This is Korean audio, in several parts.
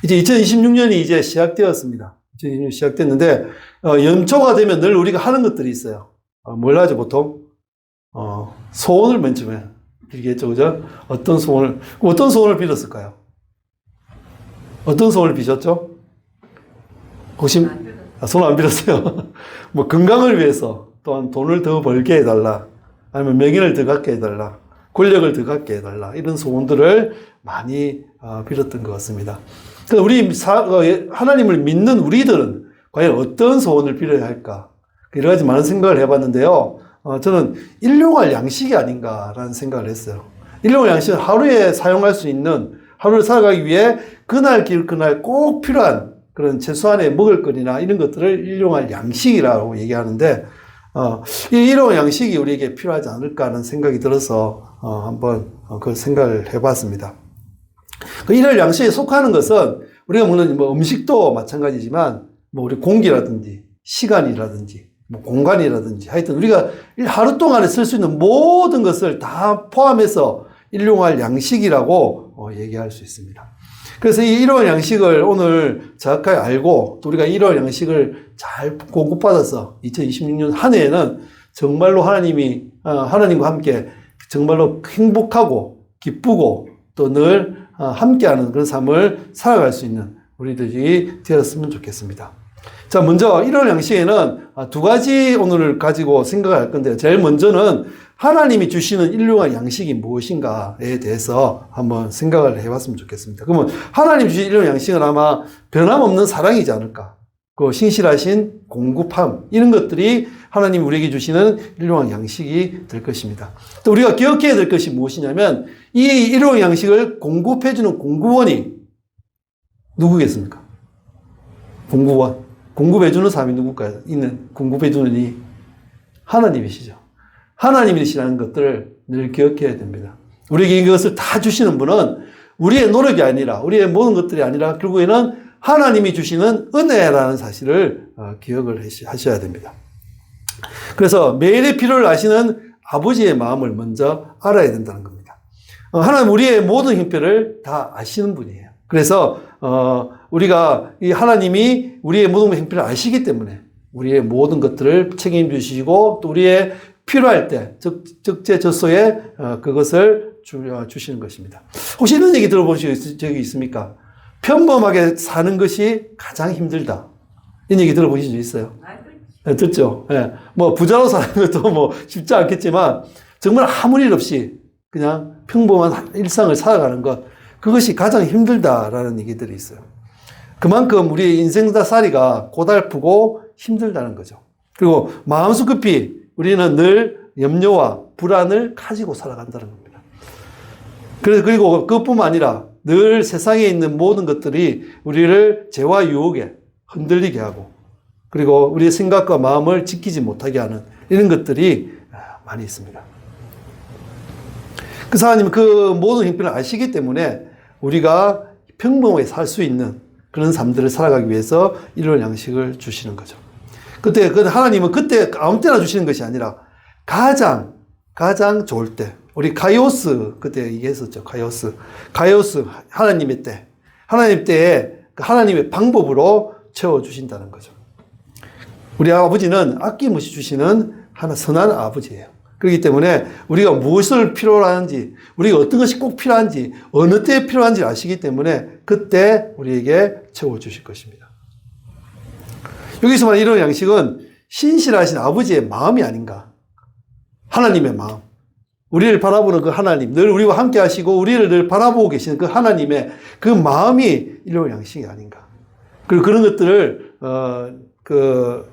이제 2026년이 이제 시작되었습니다. 2026년 시작됐는데, 연초가 되면 늘 우리가 하는 것들이 있어요. 뭘 하죠, 보통? 소원을 맨 처음에 빌겠죠, 그죠? 어떤 소원을 빌었을까요? 어떤 소원을 비셨죠? 혹시, 손 안 빌었어요? 뭐, 건강을 위해서, 또한 돈을 더 벌게 해달라. 아니면 명예를 더 갖게 해달라. 권력을 더 갖게 해달라. 이런 소원들을 많이 빌었던 것 같습니다. 그래서 우리 하나님을 믿는 우리들은 과연 어떤 소원을 빌어야 할까? 여러 가지 많은 생각을 해봤는데요. 저는 일용할 양식이 아닌가라는 생각을 했어요. 일용할 양식은 하루에 사용할 수 있는, 하루를 살아가기 위해 그날 꼭 필요한 그런 최소한의 먹을거리나 이런 것들을 일용할 양식이라고 얘기하는데, 이 일용할 양식이 우리에게 필요하지 않을까 하는 생각이 들어서 한번 그 생각을 해봤습니다. 그 일용할 양식에 속하는 것은 우리가 먹는 뭐 음식도 마찬가지지만, 뭐 우리 공기라든지 시간이라든지 뭐 공간이라든지 하여튼 우리가 하루 동안에 쓸 수 있는 모든 것을 다 포함해서 일용할 양식이라고 얘기할 수 있습니다. 그래서 이 일용할 양식을 오늘 정확하게 알고 또 우리가 일용할 양식을 잘 공급받아서 2026년 한 해에는 정말로 하나님과 함께 정말로 행복하고 기쁘고 또 늘 함께하는 그런 삶을 살아갈 수 있는 우리들이 되었으면 좋겠습니다. 자, 먼저 일용할 양식에는 두 가지 오늘 가지고 생각을 할 건데요. 제일 먼저는 하나님이 주시는 일용할 양식이 무엇인가에 대해서 한번 생각을 해봤으면 좋겠습니다. 그러면 하나님 주신 일용할 양식은 아마 변함없는 사랑이지 않을까. 그 신실하신 공급함, 이런 것들이 하나님 우리에게 주시는 일용할 양식이 될 것입니다. 또 우리가 기억해야 될 것이 무엇이냐면 이 일용할 양식을 공급해주는 공급원이 누구겠습니까? 공급원. 공급해주는 사람이 누굴까요? 공급해주는 이 하나님이시죠. 하나님이시라는 것들을 늘 기억해야 됩니다. 우리에게 이것을 다 주시는 분은 우리의 노력이 아니라, 우리의 모든 것들이 아니라 결국에는 하나님이 주시는 은혜라는 사실을 기억을 하셔야 됩니다. 그래서 매일의 필요를 아시는 아버지의 마음을 먼저 알아야 된다는 겁니다. 하나님 우리의 모든 형편을 다 아시는 분이에요. 그래서 우리가 이 하나님이 우리의 모든 형편을 아시기 때문에 우리의 모든 것들을 책임져 주시고 또 우리의 필요할 때 적재적소에 그것을 주시는 것입니다. 혹시 이런 얘기 들어보신 적이 있습니까? 평범하게 사는 것이 가장 힘들다. 이런 얘기 들어보신 적 있어요? 네, 듣죠? 네. 뭐 부자로 사는 것도 뭐 쉽지 않겠지만 정말 아무 일 없이 그냥 평범한 일상을 살아가는 것, 그것이 가장 힘들다라는 얘기들이 있어요. 그만큼 우리의 인생살이가 고달프고 힘들다는 거죠. 그리고 마음속 깊이 우리는 늘 염려와 불안을 가지고 살아간다는 겁니다. 그리고 그것뿐만 아니라 늘 세상에 있는 모든 것들이 우리를 죄와 유혹에 흔들리게 하고 그리고 우리의 생각과 마음을 지키지 못하게 하는 이런 것들이 많이 있습니다. 그 하나님은 그 모든 형편을 아시기 때문에 우리가 평범하게 살 수 있는 그런 삶들을 살아가기 위해서 일용할 양식을 주시는 거죠. 하나님은 그때 아무 때나 주시는 것이 아니라 가장 좋을 때, 우리 가이오스 그때 얘기했었죠. 가이오스 하나님의 때, 하나님 때에 하나님의 방법으로 채워주신다는 거죠. 우리 아버지는 아낌없이 주시는 선한 아버지예요. 그렇기 때문에 우리가 무엇을 필요로 하는지, 우리가 어떤 것이 꼭 필요한지, 어느 때에 필요한지 아시기 때문에 그때 우리에게 채워주실 것입니다. 여기서 말하는 이런 양식은 신실하신 아버지의 마음이 아닌가. 하나님의 마음. 우리를 바라보는 그 하나님, 늘 우리와 함께 하시고 우리를 늘 바라보고 계시는 그 하나님의 그 마음이 일용할 양식이 아닌가. 그리고 그런 것들을,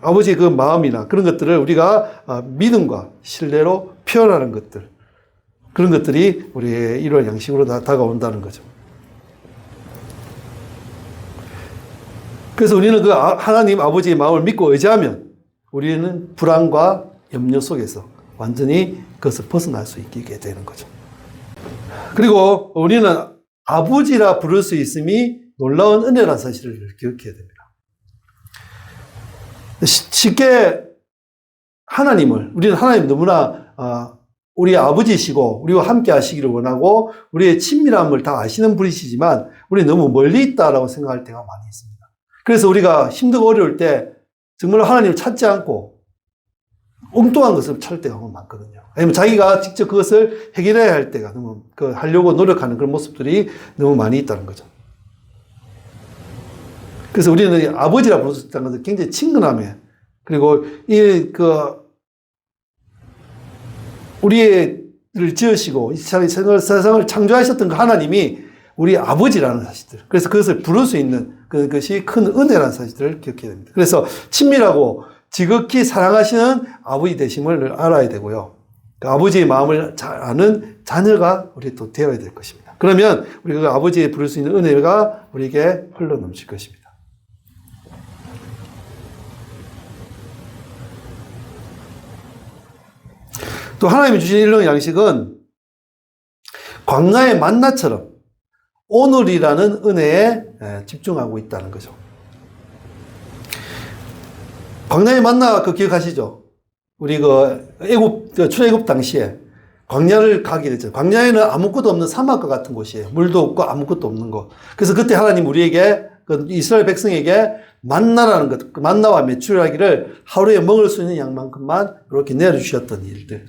아버지의 그 마음이나 그런 것들을 우리가 믿음과 신뢰로 표현하는 것들. 그런 것들이 우리의 일용할 양식으로 다가온다는 거죠. 그래서 우리는 그 하나님 아버지의 마음을 믿고 의지하면 우리는 불안과 염려 속에서 완전히 그것을 벗어날 수 있게 되는 거죠. 그리고 우리는 아버지라 부를 수 있음이 놀라운 은혜라는 사실을 기억해야 됩니다. 쉽게 우리는 하나님 너무나 우리 아버지시고 우리와 함께 하시기를 원하고 우리의 친밀함을 다 아시는 분이시지만 우리 너무 멀리 있다라고 생각할 때가 많이 있습니다. 그래서 우리가 힘들고 어려울 때 정말 하나님을 찾지 않고 엉뚱한 것을 찾을 때가 많거든요. 아니면 자기가 직접 그것을 해결해야 할 때가 너무 하려고 노력하는 그런 모습들이 너무 많이 있다는 거죠. 그래서 우리는 아버지라 부를 수 있다는 것은 굉장히 친근함에 그리고 우리를 지으시고 이 세상을 창조하셨던 그 하나님이 우리 아버지라는 사실들. 그래서 그것을 부를 수 있는 그것이 큰 은혜라는 사실들을 기억해야 됩니다. 그래서 친밀하고 지극히 사랑하시는 아버지 되심을 알아야 되고요. 그 아버지의 마음을 잘 아는 자녀가 우리 또 되어야 될 것입니다. 그러면 우리가 그 아버지에 부를 수 있는 은혜가 우리에게 흘러 넘칠 것입니다. 또 하나님이 주신 일용 양식은 광야의 만나처럼 오늘이라는 은혜에 집중하고 있다는 거죠. 광야의 만나 기억하시죠? 우리 출애굽 당시에 광야를 가게 됐죠. 광야에는 아무것도 없는 사막과 같은 곳이에요. 물도 없고 아무것도 없는 곳. 그래서 그때 하나님 우리에게 이스라엘 백성에게 만나라는 것, 만나와 메추라기를 하루에 먹을 수 있는 양만큼만 이렇게 내려주셨던 일들.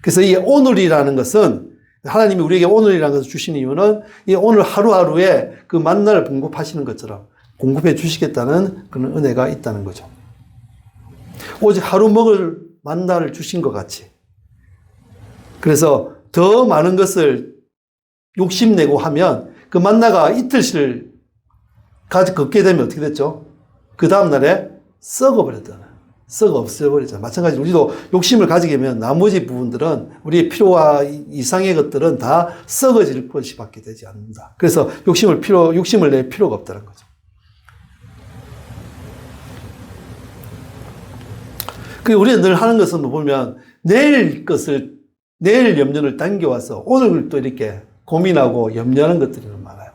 그래서 이 오늘이라는 것은 하나님이 우리에게 오늘이라는 것을 주시는 이유는 이 오늘 하루하루에 그 만나를 공급하시는 것처럼 공급해 주시겠다는 그런 은혜가 있다는 거죠. 오직 하루 먹을 만나를 주신 것 같이. 그래서 더 많은 것을 욕심내고 하면 그 만나가 이틀씩 걷게 되면 어떻게 됐죠? 그 다음날에 썩어버렸잖아요. 썩어 없어버리잖아요. 마찬가지로 우리도 욕심을 가지게 되면 나머지 부분들은 우리의 필요와 이상의 것들은 다 썩어질 것이밖에 되지 않는다. 그래서 욕심을 낼 필요가 없다는 거죠. 그리고 우리는 늘 하는 것은 보면 내일 염려를 당겨와서 오늘 또 이렇게 고민하고 염려하는 것들이 많아요.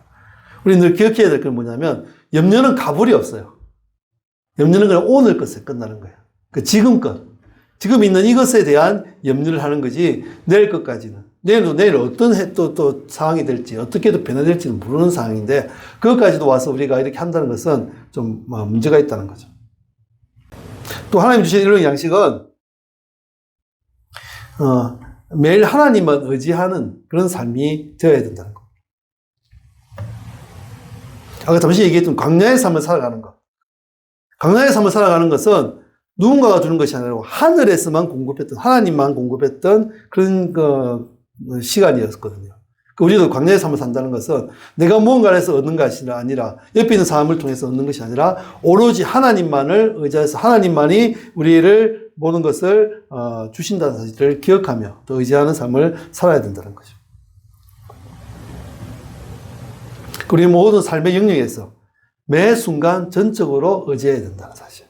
우리는 늘 기억해야 될 건 뭐냐면 염려는 가불이 없어요. 염려는 그냥 오늘 것에 끝나는 거예요. 그 지금껏, 지금 있는 이것에 대한 염려를 하는 거지, 내일 것까지는. 내일 어떤 또 상황이 될지, 어떻게도 변화될지는 모르는 상황인데, 그것까지도 와서 우리가 이렇게 한다는 것은 좀 문제가 있다는 거죠. 또 하나님 주신 이런 양식은, 매일 하나님만 의지하는 그런 삶이 되어야 된다는 거. 아까 잠시 얘기했던 광야의 삶을 살아가는 것. 광야의 삶을 살아가는 것은 누군가가 주는 것이 아니라 하늘에서만 공급했던, 하나님만 공급했던 그런 시간이었거든요. 우리도 광야의 삶을 산다는 것은 내가 무언가를 해서 얻는 것이 아니라 옆에 있는 사람을 통해서 얻는 것이 아니라 오로지 하나님만을 의지해서 하나님만이 우리를 모든 것을 주신다는 사실을 기억하며 또 의지하는 삶을 살아야 된다는 거죠. 우리 모든 삶의 영역에서 매 순간 전적으로 의지해야 된다는 사실.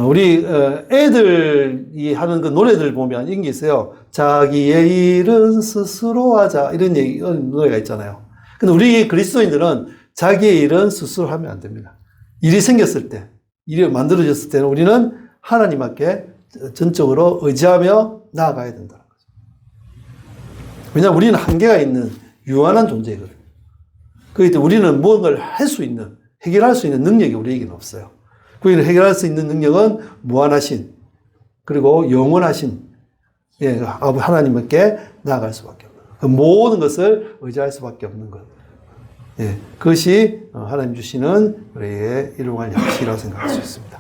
우리 애들이 하는 그 노래들 보면 이런 게 있어요. 자기의 일은 스스로 하자 이런 노래가 있잖아요. 근데 우리 그리스도인들은 자기의 일은 스스로 하면 안 됩니다. 일이 생겼을 때, 일이 만들어졌을 때는 우리는 하나님께 전적으로 의지하며 나아가야 된다는 거죠. 왜냐하면 우리는 한계가 있는 유한한 존재거든요. 그렇기 때문에 우리는 무언가를 할 수 있는, 해결할 수 있는 능력이 우리에게는 없어요. 그걸 해결할 수 있는 능력은 무한하신, 그리고 영원하신, 하나님께 나아갈 수밖에 없는 것. 그 모든 것을 의지할 수밖에 없는 것. 그것이 하나님 주시는 우리의 일용할 양식이라고 생각할 수 있습니다.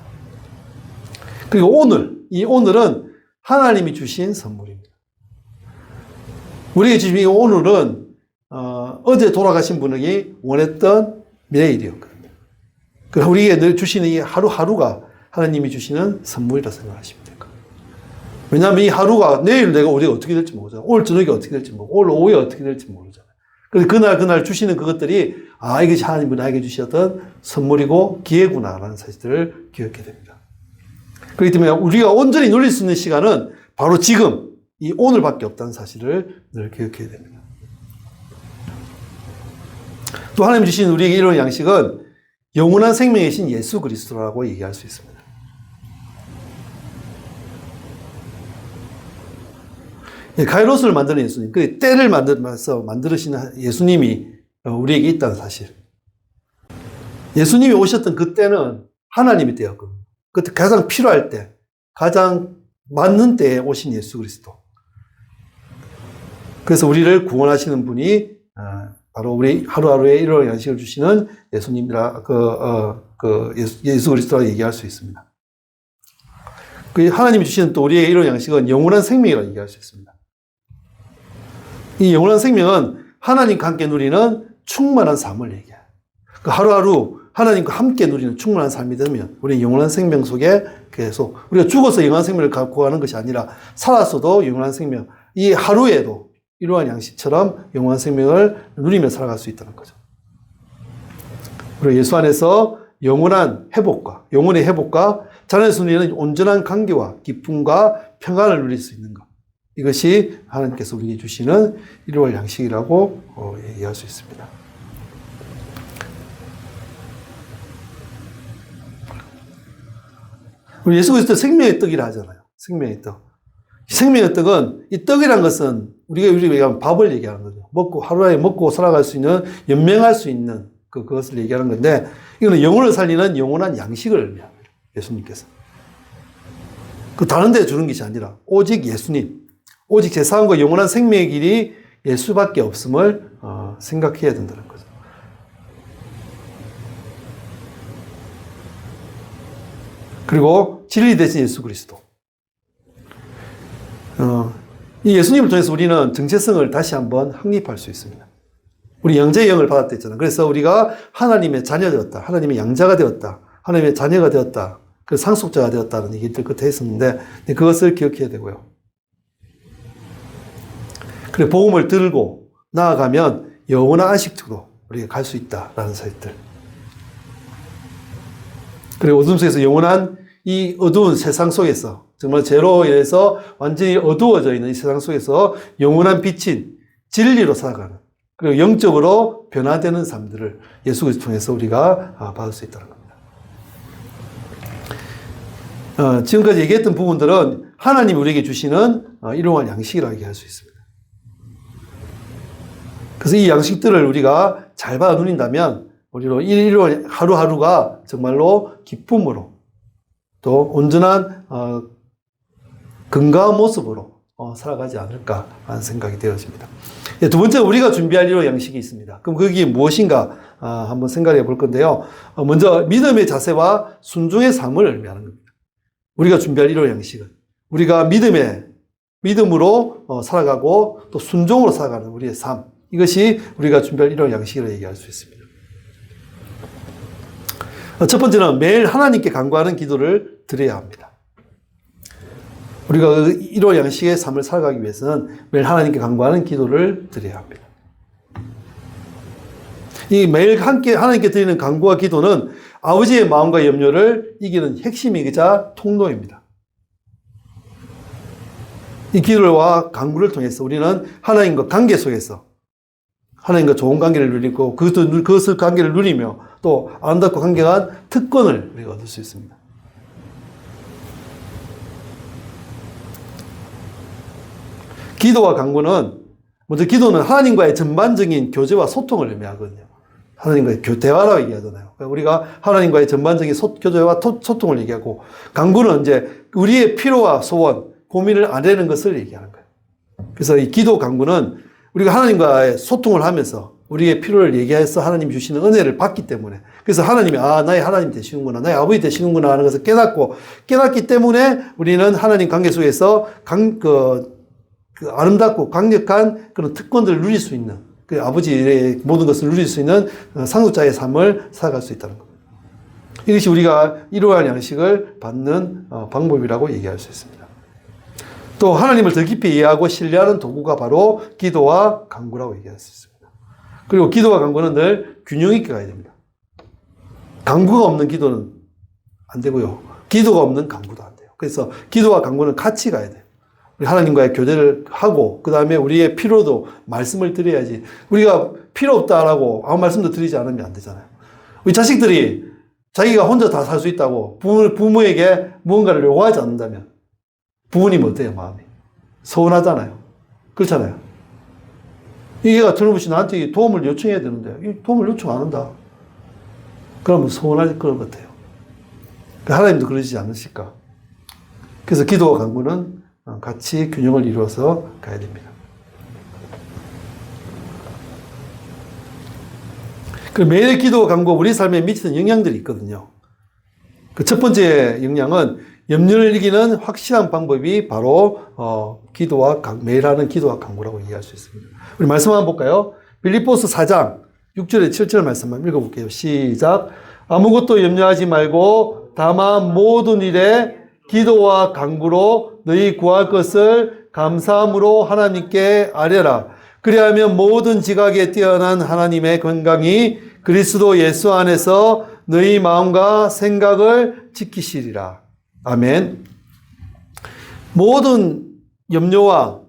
그리고 이 오늘은 하나님이 주신 선물입니다. 우리에게 주신 이 오늘은 어제 돌아가신 분에게 원했던 내일이었거든요. 우리에게 늘 주시는 이 하루하루가 하나님이 주시는 선물이라 생각하시면 될 거예요. 왜냐하면 이 하루가 내일 내가 우리가 어떻게 될지 모르잖아요. 오늘 저녁에 어떻게 될지 모르고 오늘 오후에 어떻게 될지 모르잖아요. 그래서 그날 주시는 그것들이 이것이 하나님이 나에게 주셨던 선물이고 기회구나라는 사실들을 기억해야 됩니다. 그렇기 때문에 우리가 온전히 누릴 수 있는 시간은 바로 지금 이 오늘밖에 없다는 사실을 늘 기억해야 됩니다. 또 하나님 주신 우리에게 이런 양식은 영원한 생명이신 예수 그리스도라고 얘기할 수 있습니다. 카이로스를 만드는 예수님, 그 때를 만들면서 만들으시는 예수님이 우리에게 있다는 사실. 예수님이 오셨던 그 때는 하나님의 때였거든요. 그때 가장 필요할 때, 가장 맞는 때에 오신 예수 그리스도. 그래서 우리를 구원하시는 분이 바로 우리 하루하루의 일월 양식을 주시는 예수님이라 예수 그리스도라고 얘기할 수 있습니다. 그 하나님이 주시는 또 우리의 일월 양식은 영원한 생명이라고 얘기할 수 있습니다. 이 영원한 생명은 하나님과 함께 누리는 충만한 삶을 얘기해요. 그 하루하루 하나님과 함께 누리는 충만한 삶이 되면 우리는 영원한 생명 속에 계속 우리가 죽어서 영원한 생명을 갖고 가는 것이 아니라 살았어도 영원한 생명, 이 하루에도 이러한 양식처럼 영원한 생명을 누리며 살아갈 수 있다는 거죠. 그리고 예수 안에서 영원한 회복과 영혼의 회복과 자녀에서 누리는 온전한 관계와 기쁨과 평안을 누릴 수 있는 것. 이것이 하나님께서 우리에게 주시는 일월 양식이라고 얘기할 수 있습니다. 우리 예수 그리스도 생명의 떡이라 하잖아요. 생명의 떡. 생명의 떡은, 이 떡이란 것은 우리가 얘기하면 밥을 얘기하는 거죠. 하루에 먹고 살아갈 수 있는, 연명할 수 있는 그것을 얘기하는 건데, 이거는 영혼을 살리는 영원한 양식을 의미합니다. 예수님께서. 그 다른 데 주는 것이 아니라, 오직 예수님, 오직 제사함과 영원한 생명의 길이 예수밖에 없음을 생각해야 된다는 거죠. 그리고 진리 대신 예수 그리스도. 이 예수님을 통해서 우리는 정체성을 다시 한번 확립할 수 있습니다. 우리 영제의 영을 받았다 했잖아요. 그래서 우리가 하나님의 자녀 되었다. 하나님의 양자가 되었다. 하나님의 자녀가 되었다. 그 상속자가 되었다는 얘기들 끝에 했었는데 그것을 기억해야 되고요. 그래 복음을 들고 나아가면 영원한 안식처로 우리가 갈 수 있다라는 사실들. 그리고 어둠 속에서 영원한 이 어두운 세상 속에서 정말 죄로 인해서 완전히 어두워져 있는 이 세상 속에서 영원한 빛인 진리로 살아가는 그리고 영적으로 변화되는 삶들을 예수 그리스도 통해서 우리가 받을 수 있다는 겁니다. 지금까지 얘기했던 부분들은 하나님이 우리에게 주시는 일용할 양식이라고 얘기할 수 있습니다. 그래서 이 양식들을 우리가 잘 받아 누린다면 우리로 일용할 하루하루가 정말로 기쁨으로 또 온전한 건강한 모습으로 살아가지 않을까 하는 생각이 되어집니다. 두 번째 우리가 준비할 일용 양식이 있습니다. 그럼 그게 무엇인가 한번 생각해 볼 건데요. 먼저 믿음의 자세와 순종의 삶을 의미하는 겁니다. 우리가 준비할 일용 양식은 우리가 믿음으로 살아가고 또 순종으로 살아가는 우리의 삶, 이것이 우리가 준비할 일용 양식이라고 얘기할 수 있습니다. 첫 번째는 매일 하나님께 간구하는 기도를 드려야 합니다. 우리가 일용 양식의 삶을 살아가기 위해서는 매일 하나님께 간구하는 기도를 드려야 합니다. 이 매일 함께 하나님께 드리는 간구와 기도는 아버지의 마음과 염려를 이기는 핵심이자 통로입니다. 이 기도와 간구를 통해서 우리는 하나님과 관계 속에서 하나님과 좋은 관계를 누리고 그것을 관계를 누리며 또 아름답고 강경한 특권을 우리가 얻을 수 있습니다. 기도와 간구는 먼저 기도는 하나님과의 전반적인 교제와 소통을 의미하거든요. 하나님과의 대화라고 얘기하잖아요. 우리가 하나님과의 전반적인 교제와 소통을 얘기하고 간구는 이제 우리의 필요와 소원, 고민을 아뢰는 것을 얘기하는 거예요. 그래서 이 기도 간구는 우리가 하나님과의 소통을 하면서 우리의 필요를 얘기해서 하나님이 주시는 은혜를 받기 때문에 그래서 하나님이 나의 하나님 되시는구나, 나의 아버지 되시는구나 하는 것을 깨닫기 때문에 우리는 하나님 관계 속에서 아름답고 강력한 그런 특권들을 누릴 수 있는 그 아버지의 모든 것을 누릴 수 있는 상속자의 삶을 살아갈 수 있다는 겁니다. 이것이 우리가 일용할 양식을 받는 방법이라고 얘기할 수 있습니다. 또 하나님을 더 깊이 이해하고 신뢰하는 도구가 바로 기도와 간구라고 얘기할 수 있습니다. 그리고 기도와 간구는 늘 균형 있게 가야 됩니다. 간구가 없는 기도는 안 되고요. 기도가 없는 간구도 안 돼요. 그래서 기도와 간구는 같이 가야 돼요. 우리 하나님과의 교제를 하고 그 다음에 우리의 필요도 말씀을 드려야지. 우리가 필요 없다라고 아무 말씀도 드리지 않으면 안 되잖아요. 우리 자식들이 자기가 혼자 다 살 수 있다고 부모에게 무언가를 요구하지 않는다면 부모님 어때요, 마음이? 서운하잖아요. 그렇잖아요. 얘가 틀림없이 나한테 도움을 요청해야 되는데 이 도움을 요청 안 한다. 그러면 서운할 것 같아요. 하나님도 그러시지 않으실까. 그래서 기도와 간구는 같이 균형을 이루어서 가야 됩니다. 그 매일 기도와 간구가 우리 삶에 미치는 영향들이 있거든요. 그 첫 번째 영향은 염려를 이기는 확실한 방법이 바로 매일 하는 기도와 간구라고 이해할 수 있습니다. 우리 말씀 한번 볼까요? 빌립보서 4장 6절에 7절 말씀 한번 읽어볼게요. 시작. 아무것도 염려하지 말고 다만 모든 일에 기도와 간구로 너희 구할 것을 감사함으로 하나님께 아뢰라. 그리하면 모든 지각에 뛰어난 하나님의 건강이 그리스도 예수 안에서 너희 마음과 생각을 지키시리라. 아멘. 모든 염려와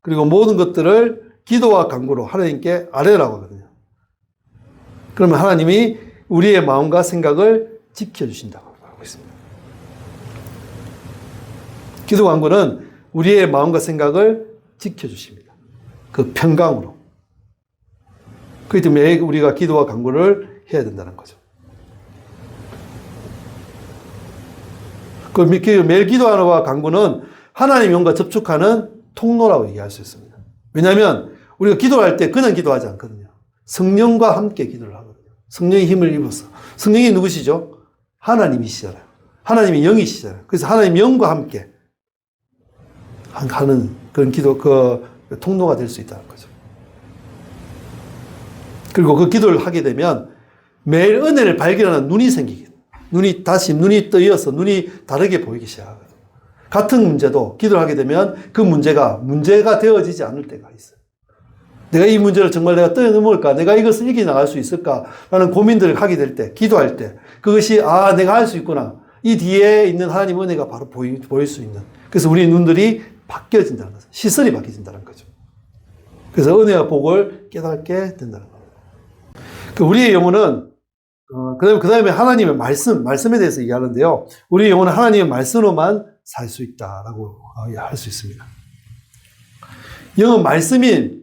그리고 모든 것들을 기도와 간구로 하나님께 아뢰라고 하거든요. 그러면 하나님이 우리의 마음과 생각을 지켜주신다고 하고 있습니다. 기도 간구는 우리의 마음과 생각을 지켜주십니다. 그 평강으로. 그렇기 때문에 우리가 기도와 간구를 해야 된다는 거죠. 그 매일 기도와 간구는 하나님의 영과 접촉하는 통로라고 얘기할 수 있습니다. 왜냐하면 우리가 기도할 때 그냥 기도하지 않거든요. 성령과 함께 기도를 하거든요. 성령의 힘을 입어서. 성령이 누구시죠? 하나님이시잖아요. 하나님이 영이시잖아요. 그래서 하나님 영과 함께 하는 그런 기도, 그 통로가 될 수 있다는 거죠. 그리고 그 기도를 하게 되면 매일 은혜를 발견하는 눈이 생기게 돼요. 눈이 뜨여서 눈이 다르게 보이기 시작하거든요. 같은 문제도 기도를 하게 되면 그 문제가 되어지지 않을 때가 있어요. 내가 이 문제를 정말 내가 뛰어넘을까? 내가 이것을 이겨나갈 수 있을까? 라는 고민들을 하게 될 때, 기도할 때, 그것이, 내가 할 수 있구나. 이 뒤에 있는 하나님의 은혜가 바로 보일 수 있는. 그래서 우리 눈들이 바뀌어진다는 거죠. 시선이 바뀌어진다는 거죠. 그래서 은혜와 복을 깨닫게 된다는 겁니다. 우리의 영혼은, 그 다음에 하나님의 말씀에 대해서 얘기하는데요. 우리의 영혼은 하나님의 말씀으로만 살 수 있다라고 할 수 있습니다. 영은 말씀의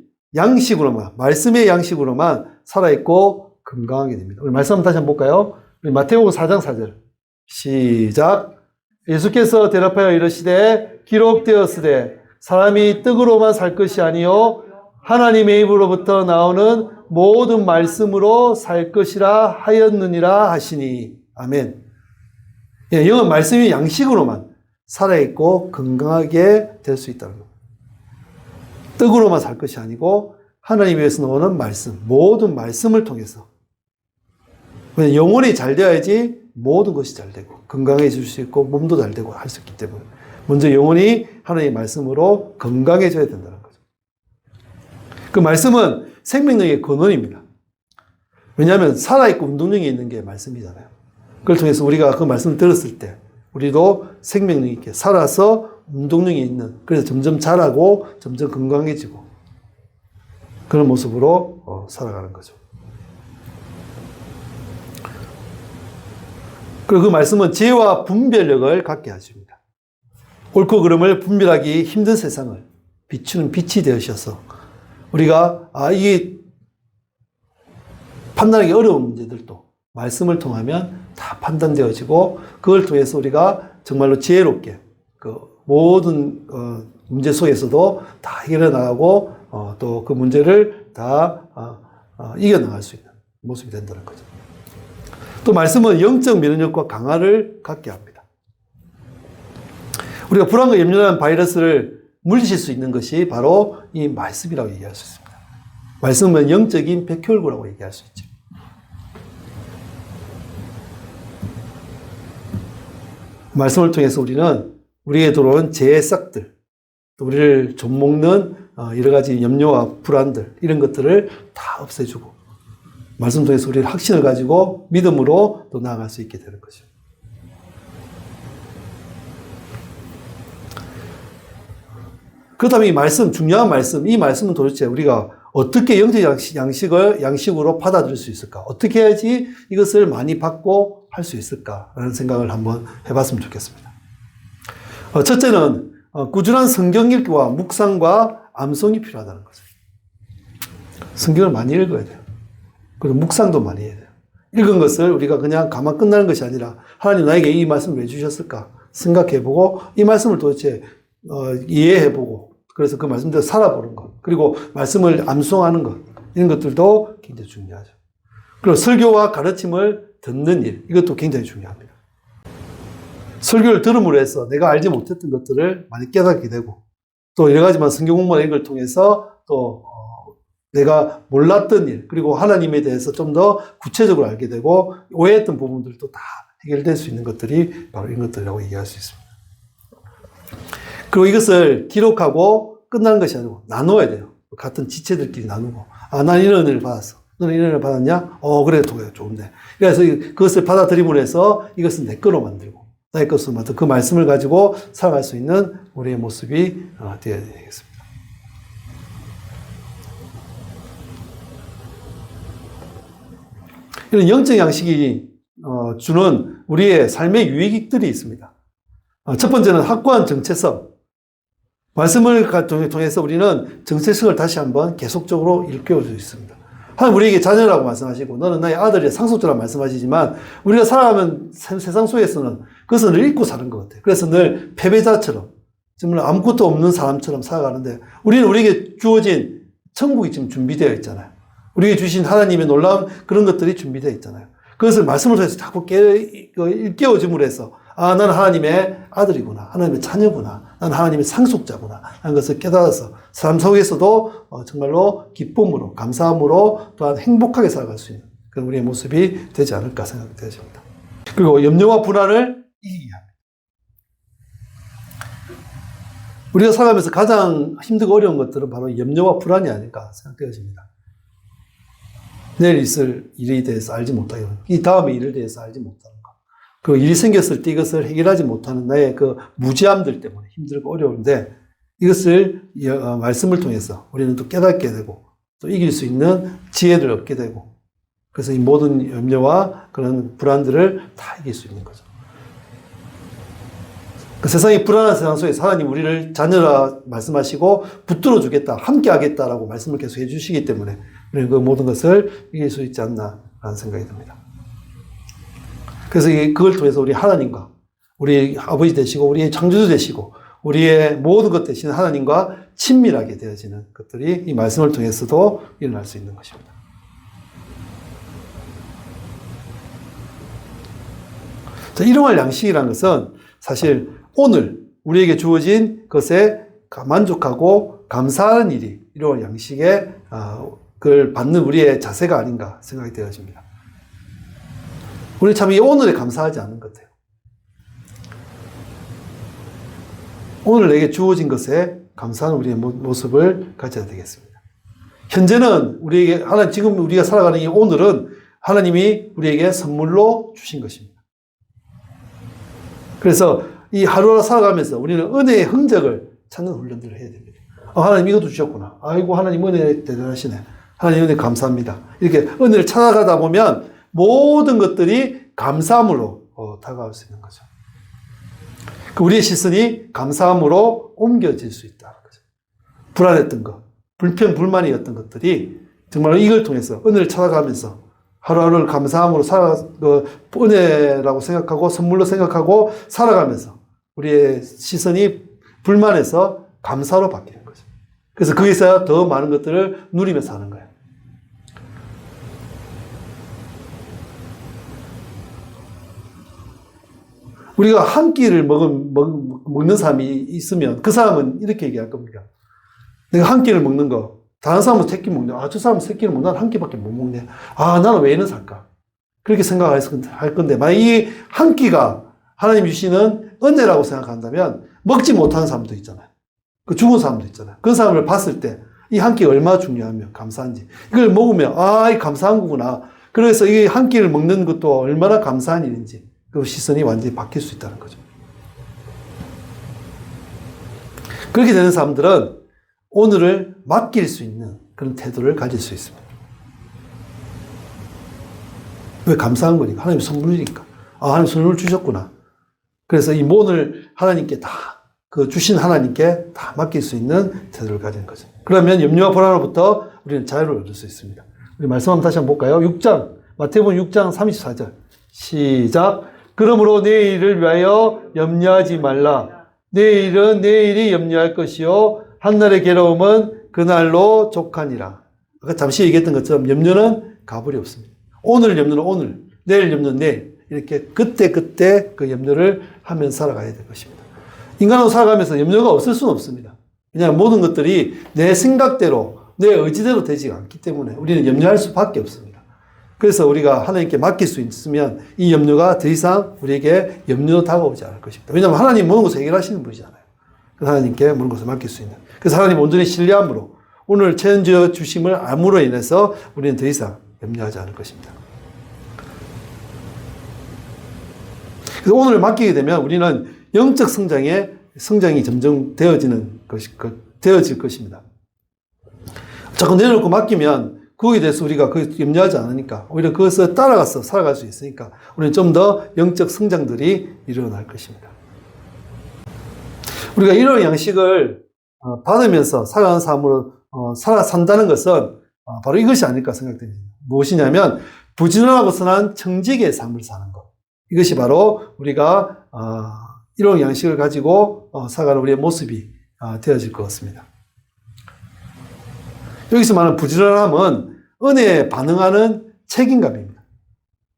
양식으로만 살아있고 건강하게 됩니다. 우리 말씀 다시 한번 볼까요? 우리 마태복음 4장 4절. 시작. 예수께서 대답하여 이르시되 기록되었으되 사람이 떡으로만 살 것이 아니요 하나님의 입으로부터 나오는 모든 말씀으로 살 것이라 하였느니라 하시니. 아멘. 예, 영은 말씀이 양식으로만 살아있고 건강하게 될 수 있다는 겁니다. 떡으로만 살 것이 아니고 하나님에서 나오는 말씀, 모든 말씀을 통해서. 영혼이 잘 되어야지 모든 것이 잘 되고 건강해질 수 있고 몸도 잘 되고 할 수 있기 때문에 먼저 영혼이 하나님의 말씀으로 건강해져야 된다는 거죠. 그 말씀은 생명력의 근원입니다. 왜냐하면 살아있고 운동력이 있는 게 말씀이잖아요. 그걸 통해서 우리가 그 말씀을 들었을 때 우리도 생명력 있게 살아서 운동력이 있는, 그래서 점점 자라고 점점 건강해지고 그런 모습으로 살아가는 거죠. 그리고 그 말씀은 지혜와 분별력을 갖게 하십니다. 옳고 그름을 분별하기 힘든 세상을 비추는 빛이 되으셔서 우리가 이게 판단하기 어려운 문제들도 말씀을 통하면 다 판단되어지고 그걸 통해서 우리가 정말로 지혜롭게 그 모든 문제 속에서도 다 해결해 나가고 또 그 문제를 다 이겨나갈 수 있는 모습이 된다는 거죠. 또 말씀은 영적 면역력과 강화를 갖게 합니다. 우리가 불안과 염려라는 바이러스를 물리칠 수 있는 것이 바로 이 말씀이라고 얘기할 수 있습니다. 말씀은 영적인 백혈구라고 얘기할 수 있죠. 말씀을 통해서 우리는 우리에게 들어오는 죄의 싹들, 또 우리를 좀먹는 여러 가지 염려와 불안들, 이런 것들을 다 없애주고 말씀 통해서 우리를 확신을 가지고 믿음으로 또 나아갈 수 있게 되는 거죠. 그렇다면 이 말씀, 중요한 말씀, 이 말씀은 도대체 우리가 어떻게 영적 양식으로 받아들일 수 있을까? 어떻게 해야지 이것을 많이 받고 할 수 있을까라는 생각을 한번 해봤으면 좋겠습니다. 첫째는 꾸준한 성경 읽기와 묵상과 암송이 필요하다는 거죠. 성경을 많이 읽어야 돼요. 그리고 묵상도 많이 해야 돼요. 읽은 것을 우리가 그냥 가만 끝나는 것이 아니라 하나님 나에게 이 말씀을 왜 주셨을까 생각해보고 이 말씀을 도대체 이해해보고 그래서 그 말씀대로 살아보는 것 그리고 말씀을 암송하는 것 이런 것들도 굉장히 중요하죠. 그리고 설교와 가르침을 듣는 일 이것도 굉장히 중요합니다. 설교를 들음으로 해서 내가 알지 못했던 것들을 많이 깨닫게 되고 또 여러 가지만 성경 공부나 이런 걸 통해서 또 내가 몰랐던 일 그리고 하나님에 대해서 좀 더 구체적으로 알게 되고 오해했던 부분들도 다 해결될 수 있는 것들이 바로 이런 것들이라고 얘기할 수 있습니다. 그리고 이것을 기록하고 끝나는 것이 아니고 나눠야 돼요. 같은 지체들끼리 나누고 난 이런 은혜를 받았어. 너는 이런 은혜를 받았냐? 그래 좋은데. 그래서 그것을 받아들임으로 해서 이것은 내 거로 만들고 나의 것으로 만들고 그 말씀을 가지고 살아갈 수 있는 우리의 모습이 되어야 되겠습니다. 이런 영적 양식이 주는 우리의 삶의 유익들이 있습니다. 첫 번째는 확고한 정체성. 말씀을 통해서 우리는 정체성을 다시 한번 계속적으로 일깨울 수 있습니다. 하나님 우리에게 자녀라고 말씀하시고 너는 나의 아들이야 상속자라고 말씀하시지만 우리가 살아가면 세상 속에서는 그것은 늘 잊고 사는 것 같아요. 그래서 늘 패배자처럼 정말 아무것도 없는 사람처럼 살아가는데 우리는 우리에게 주어진 천국이 지금 준비되어 있잖아요. 우리에게 주신 하나님의 놀라운 그런 것들이 준비되어 있잖아요. 그것을 말씀을 통해서 자꾸 일깨워짐으로 해서 나는 하나님의 아들이구나. 하나님의 자녀구나. 나는 하나님의 상속자구나. 하는 것을 깨달아서 삶 속에서도 정말로 기쁨으로 감사함으로 또한 행복하게 살아갈 수 있는 그런 우리의 모습이 되지 않을까 생각되어집니다. 그리고 염려와 불안을 이기게 합니다. 우리가 살아가면서 가장 힘들고 어려운 것들은 바로 염려와 불안이 아닐까 생각되어집니다. 내일 있을 일에 대해서 알지 못하게 하는 이 다음의 일에 대해서 알지 못하는 것. 그 일이 생겼을 때 이것을 해결하지 못하는 나의 그 무지함들 때문에 힘들고 어려운데 이것을 말씀을 통해서 우리는 또 깨닫게 되고 또 이길 수 있는 지혜를 얻게 되고 그래서 이 모든 염려와 그런 불안들을 다 이길 수 있는 거죠. 그 세상이 불안한 세상 속에서 하나님 우리를 자녀라 말씀하시고 붙들어 주겠다, 함께 하겠다라고 말씀을 계속 해주시기 때문에 우리는 그 모든 것을 이길 수 있지 않나라는 생각이 듭니다. 그래서 그걸 통해서 우리 하나님과 우리 아버지 되시고 우리의 창조주 되시고 우리의 모든 것 되시는 하나님과 친밀하게 되어지는 것들이 이 말씀을 통해서도 일어날 수 있는 것입니다. 자, 일용할 양식이라는 것은 사실 오늘 우리에게 주어진 것에 만족하고 감사하는 일이 일용할 양식의 그걸 받는 우리의 자세가 아닌가 생각이 되어집니다. 우리 참 이 오늘에 감사하지 않는 것 같아요. 오늘 내게 주어진 것에 감사하는 우리의 모습을 가져야 되겠습니다. 현재는 우리에게 지금 우리가 살아가는 이 오늘은 하나님이 우리에게 선물로 주신 것입니다. 그래서 이 하루하루 살아가면서 우리는 은혜의 흔적을 찾는 훈련들을 해야 됩니다. 하나님 이것도 주셨구나. 아이고 하나님 은혜 대단하시네. 하나님 은혜 감사합니다. 이렇게 은혜를 찾아가다 보면 모든 것들이 감사함으로 다가올 수 있는 거죠. 우리의 시선이 감사함으로 옮겨질 수 있다는 거죠. 불안했던 것, 불만이었던 것들이 정말 이걸 통해서 은혜를 찾아가면서 하루하루를 감사함으로 은혜라고 생각하고 선물로 생각하고 살아가면서 우리의 시선이 불만에서 감사로 바뀌는 거죠. 그래서 거기서 더 많은 것들을 누리며 사는 거예요. 우리가 한 끼를 먹는 사람이 있으면 그 사람은 이렇게 얘기할 겁니다. 내가 한 끼를 먹는 거, 다른 사람은 세 끼 먹네. 저 사람은 세 끼를 먹네. 난 한 끼밖에 못 먹네. 나는 왜 이런 살까? 그렇게 생각할 건데, 만약 이 한 끼가 하나님 주시는 은혜라고 생각한다면 먹지 못하는 사람도 있잖아요. 그 죽은 사람도 있잖아요. 그 사람을 봤을 때 이 한 끼가 얼마나 중요하며 감사한지. 이걸 먹으면, 이 감사한 거구나. 그래서 이 한 끼를 먹는 것도 얼마나 감사한 일인지. 그 시선이 완전히 바뀔 수 있다는 거죠. 그렇게 되는 사람들은 오늘을 맡길 수 있는 그런 태도를 가질 수 있습니다. 왜 감사한 거니까? 하나님 선물이니까. 하나님 선물 주셨구나. 그래서 이 오늘 하나님께 다 그 주신 하나님께 다 맡길 수 있는 태도를 가지는 거죠. 그러면 염려와 불안으로부터 우리는 자유를 얻을 수 있습니다. 우리 말씀 한번 다시 한번 볼까요? 6장, 마태복음 6장 34절. 시작. 그러므로 내일을 위하여 염려하지 말라. 내일은 내일이 염려할 것이요. 한날의 괴로움은 그날로 족하니라. 아까 잠시 얘기했던 것처럼 염려는 가불이 없습니다. 오늘 염려는 오늘, 내일 염려는 내일. 이렇게 그때그때 그 염려를 하면서 살아가야 될 것입니다. 인간하고 살아가면서 염려가 없을 수는 없습니다. 왜냐하면 모든 것들이 내 생각대로, 내 의지대로 되지 않기 때문에 우리는 염려할 수밖에 없습니다. 그래서 우리가 하나님께 맡길 수 있으면 이 염려가 더 이상 우리에게 염려로 다가오지 않을 것입니다. 왜냐하면 하나님 모든 것을 해결하시는 분이잖아요. 그래서 하나님께 모든 것을 맡길 수 있는. 그래서 하나님 온전히 신뢰함으로 오늘 체험지어 주심을 암으로 인해서 우리는 더 이상 염려하지 않을 것입니다. 그래서 오늘 맡기게 되면 우리는 영적 성장이 점점 되어질 것입니다. 자꾸 내려놓고 맡기면 그거에 대해서 우리가 염려하지 않으니까 오히려 그것을 따라가서 살아갈 수 있으니까 우리는 좀 더 영적 성장들이 일어날 것입니다. 우리가 이런 양식을 받으면서 살아가는 삶으로 산다는 것은 바로 이것이 아닐까 생각됩니다. 무엇이냐면 부지런하고 선한 청지기의 삶을 사는 것. 이것이 바로 우리가 이런 양식을 가지고 살아가는 우리의 모습이 되어질 것 같습니다. 여기서 말하는 부지런함은 은혜에 반응하는 책임감입니다.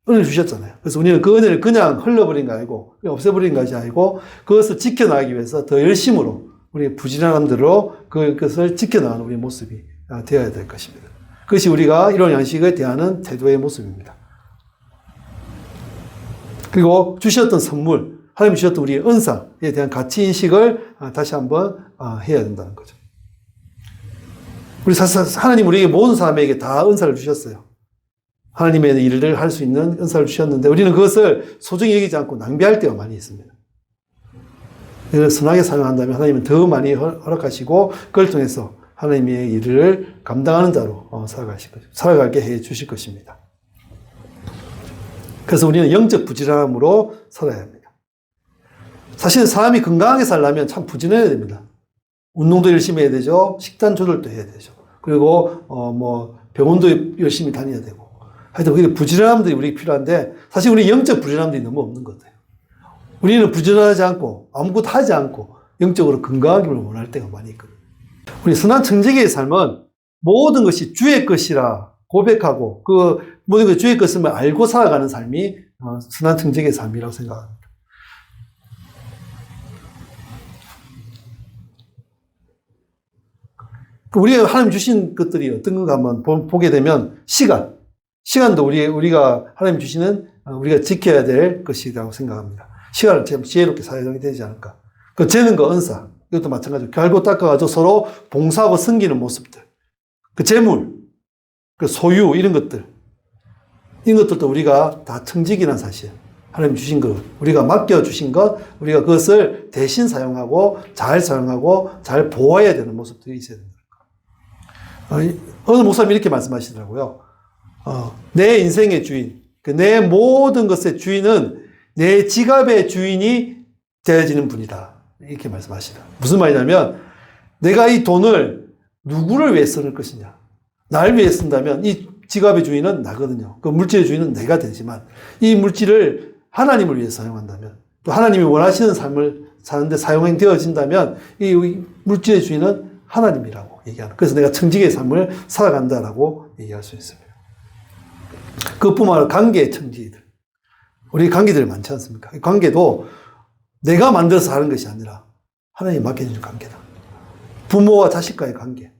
은혜를 주셨잖아요. 그래서 우리는 그 은혜를 그냥 흘러버린 거 아니고 없애버린 것이 아니고 그것을 지켜나가기 위해서 더 열심으로 우리의 부지런함대로 그것을 지켜나가는 우리의 모습이 되어야 될 것입니다. 그것이 우리가 이런 양식을 대하는 태도의 모습입니다. 그리고 주셨던 선물, 하나님이 주셨던 우리의 은사에 대한 가치인식을 다시 한번 해야 된다는 거죠. 하나님 우리에게 모든 사람에게 다 은사를 주셨어요. 하나님의 일을 할 수 있는 은사를 주셨는데 우리는 그것을 소중히 여기지 않고 낭비할 때가 많이 있습니다. 그래서 선하게 사용한다면 하나님은 더 많이 허락하시고 그걸 통해서 하나님의 일을 감당하는 자로 살아가게 해 주실 것입니다. 그래서 우리는 영적 부지런함으로 살아야 합니다. 사실 사람이 건강하게 살려면 참 부지런해야 됩니다. 운동도 열심히 해야 되죠. 식단 조절도 해야 되죠. 그리고 병원도 열심히 다녀야 되고. 하여튼 우리 부지런함들이 우리에게 필요한데 사실 우리 영적 부지런함들이 너무 없는 것 같아요. 우리는 부지런하지 않고 아무것도 하지 않고 영적으로 건강하기를 원할 때가 많이 있거든요. 우리 선한 청지기의 삶은 모든 것이 주의 것이라 고백하고 그 모든 것이 주의 것임을 알고 살아가는 삶이 선한 청지기의 삶이라고 생각합니다. 우리가 하나님 주신 것들이 어떤 건가 한번 보게 되면 시간도 우리가 하나님 주시는 우리가 지켜야 될 것이라고 생각합니다. 시간을 참 지혜롭게 사용이 되지 않을까. 그 재는 거 은사 이것도 마찬가지로 갈고 닦아가지고 서로 봉사하고 섬기는 모습들, 그 재물, 그 소유 이런 것들도 우리가 다 청지기란 사실. 하나님 주신 것, 우리가 맡겨 주신 것, 우리가 그것을 대신 사용하고 잘 보호해야 되는 모습들이 있어야 된다. 어느 목사님이 이렇게 말씀하시더라고요. 내 인생의 주인, 내 모든 것의 주인은 내 지갑의 주인이 되어지는 분이다. 이렇게 말씀하시더라고요. 무슨 말이냐면 내가 이 돈을 누구를 위해 쓰는 것이냐. 날 위해 쓴다면 이 지갑의 주인은 나거든요. 그 물질의 주인은 내가 되지만 이 물질을 하나님을 위해 사용한다면 또 하나님이 원하시는 삶을 사는데 사용되어진다면 이 물질의 주인은 하나님이라고 얘기하는. 그래서 내가 청지기의 삶을 살아간다라고 얘기할 수 있습니다. 그것뿐만 아니라 관계의 청지기들. 우리 관계들이 많지 않습니까? 이 관계도 내가 만들어서 하는 것이 아니라 하나님이 맡겨주는 관계다. 부모와 자식과의 관계,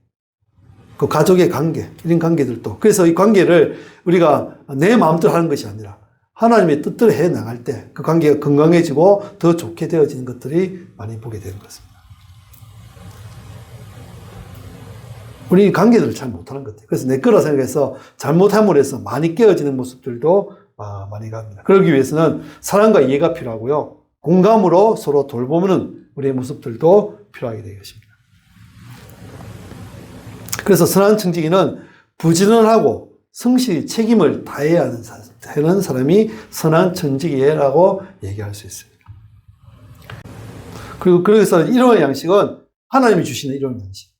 그 가족의 관계, 이런 관계들도. 그래서 이 관계를 우리가 내 마음대로 하는 것이 아니라 하나님의 뜻대로 해 나갈 때 그 관계가 건강해지고 더 좋게 되어지는 것들이 많이 보게 되는 것입니다. 우리 관계들을 잘 못하는 것 같아요. 그래서 내 거라 생각해서 잘못함으로 해서 많이 깨어지는 모습들도 많이 갑니다. 그러기 위해서는 사랑과 이해가 필요하고요. 공감으로 서로 돌보는 우리의 모습들도 필요하게 되겠습니다. 그래서 선한 청지기는 부지런하고 성실히 책임을 다해야 하는 사람이 선한 청지기라고 얘기할 수 있습니다. 그리고 그래서 이런 양식은 하나님이 주시는 이런 양식.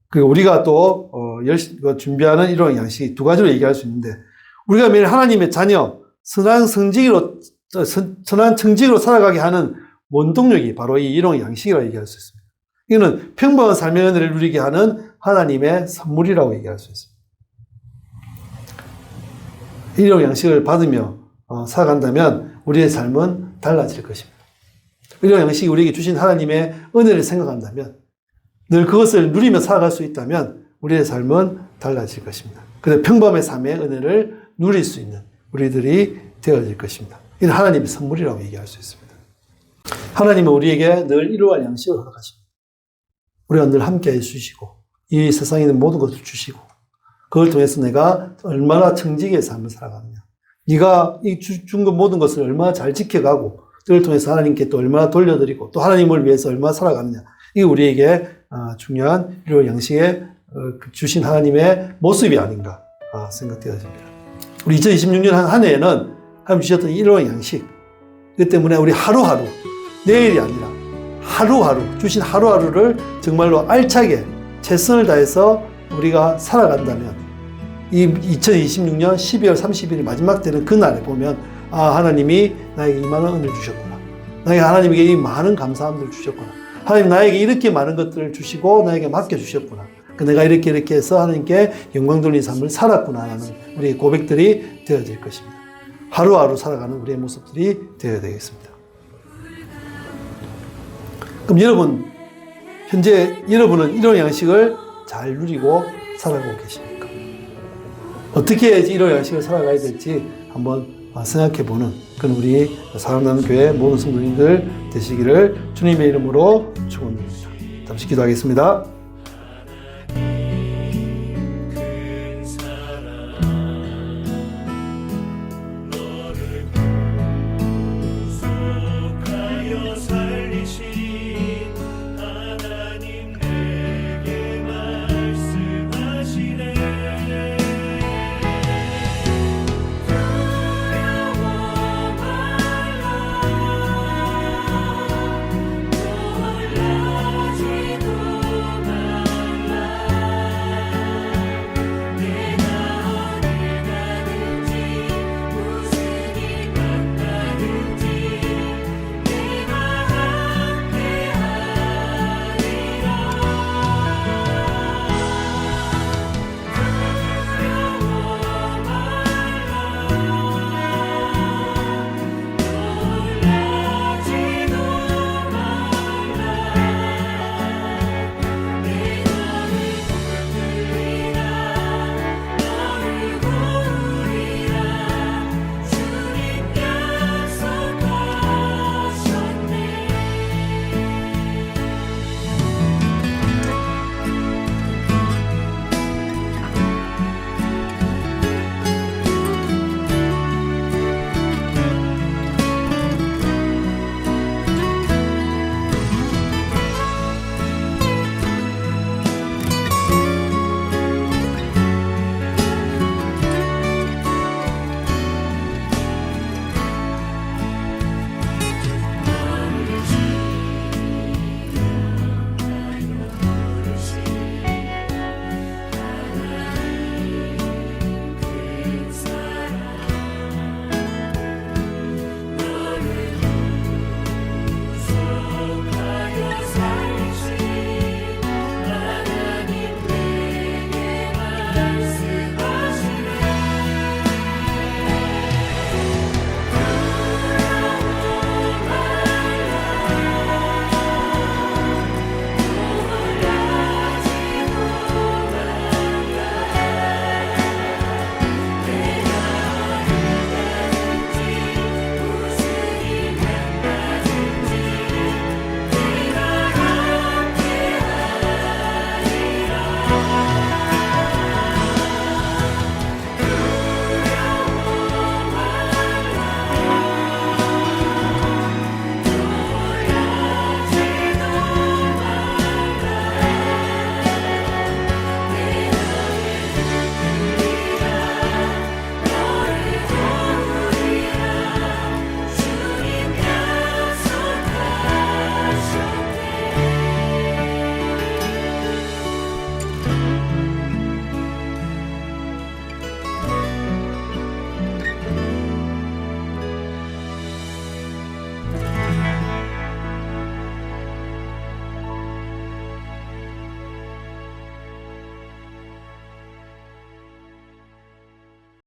그리고 우리가 또 준비하는 이런 양식이 두 가지로 얘기할 수 있는데, 우리가 매일 하나님의 자녀, 선한 청직으로 살아가게 하는 원동력이 바로 이 일용 양식이라고 얘기할 수 있습니다. 이거는 평범한 삶의 은혜를 누리게 하는 하나님의 선물이라고 얘기할 수 있습니다. 일용 양식을 받으며 살아간다면 우리의 삶은 달라질 것입니다. 일용 양식이 우리에게 주신 하나님의 은혜를 생각한다면, 늘 그것을 누리며 살아갈 수 있다면 우리의 삶은 달라질 것입니다. 그래서 평범의 삶의 은혜를 누릴 수 있는 우리들이 되어질 것입니다. 이는 하나님의 선물이라고 얘기할 수 있습니다. 하나님은 우리에게 늘 이러한 양식을 허락하십니다. 우리가 늘 함께 해주시고, 이 세상에 있는 모든 것을 주시고, 그걸 통해서 내가 얼마나 청지기의 삶을 살아가느냐, 네가 준 모든 것을 얼마나 잘 지켜가고, 그걸 통해서 하나님께 또 얼마나 돌려드리고, 또 하나님을 위해서 얼마나 살아가느냐, 이게 우리에게 중요한 이런 양식에 주신 하나님의 모습이 아닌가 생각되어집니다. 우리 2026년 한 해에는 하나님 주셨던 이런 양식, 그 때문에 우리 하루하루, 내일이 아니라 하루하루, 주신 하루하루를 정말로 알차게 최선을 다해서 우리가 살아간다면, 이 2026년 12월 30일 마지막 되는 그날에 보면, 하나님이 나에게 이만한 은혜를 주셨구나, 나에게 하나님에게 이 많은 감사함을 주셨구나, 하나님 나에게 이렇게 많은 것들을 주시고 나에게 맡겨주셨구나, 내가 이렇게 해서 하나님께 영광 돌리는 삶을 살았구나 하는 우리의 고백들이 되어질 것입니다. 하루하루 살아가는 우리의 모습들이 되어야 되겠습니다. 그럼 여러분, 현재 여러분은 이런 양식을 잘 누리고 살아가고 계십니까? 어떻게 해야지 이런 양식을 살아가야 될지 한번 생각해보는 그런 우리 사랑나는 교회 모든 성도님들 되시기를 주님의 이름으로 축원드립니다. 잠시 기도하겠습니다.